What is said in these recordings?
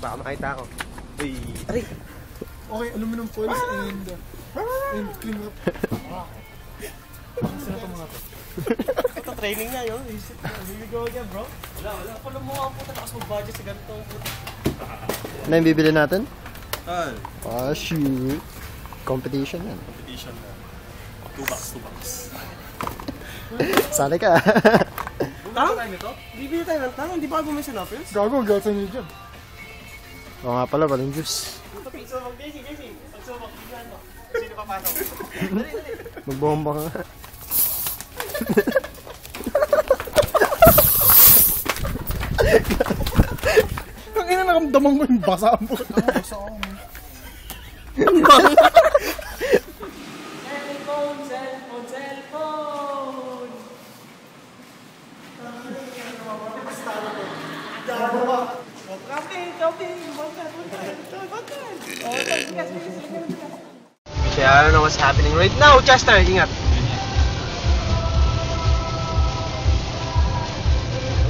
baka makita ako. Uy. Aray. Okay, aluminum foils and clean up. Sino ito mga to? Ito training nga yun. Bibigaw niya bro. Wala. Pala mo ang puta nakas mag-budget sa ganitong puta. Ano yung bibili natin? Tal. Shoot. Competition yan. Competition na. 2 bucks. Sali ka. Tang? Bibili tayo ng tang? Hindi ba ako bumili sa Naples? Gago, gasa niyo dyan. Oo nga pala, walang juice. Pagsubok, Casey. Pagsubok, bigyan mo. Sino papasok? Dali. Magbomba ka nga. Ang ina nakamdaman ko yung basa mo. Basa ako. Cellphone! Kaya I don't know what's happening right now, Chester. Ingat.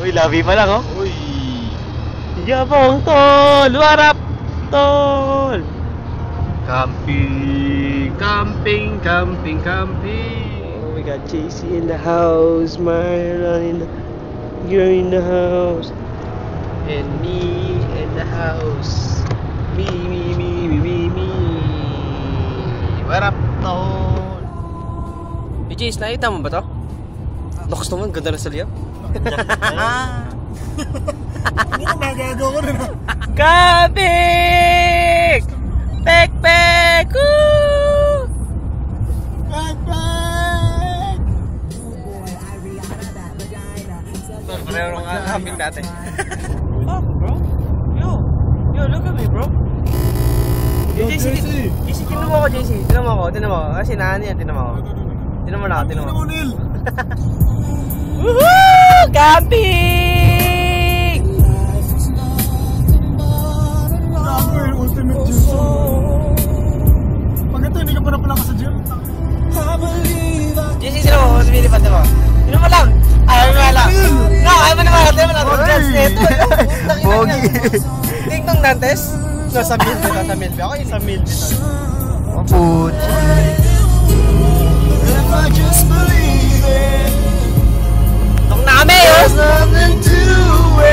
Uy, labi pa lang, oh. Uy. Yabong tol! Warap! Tol! Camping. Oh, we got JC in the house, Myron you're in the house. And me in the house. Me. What up, tol? Hey, Jace, nakita mo ba to? Nakas naman, ganda na sa liya. Ano ka magagawa ko rin? Camping! Pek! Woo! Pek! Pareho nga camping dati. Oh, bro? Yo, look at me, bro. Yo, JC, tinan mo ako, JC. Tinan mo ako. Kasi naano yan, tinan mo ako. Tinan mo na ako. Neil! Woohoo! Camping! Grabe, ultimate gym. Pag ito, hindi ka pa napala ka sa gym. JC, sino mo? Lumilipad mo. Sino mo lang? Ayaw mo lang. No, ayaw mo naman. Pogi. Tingtong Nantes? Sa Milby. Ako yun sa Milby. Food. If I just believe it, Tong nami, oh! there's nothing to it.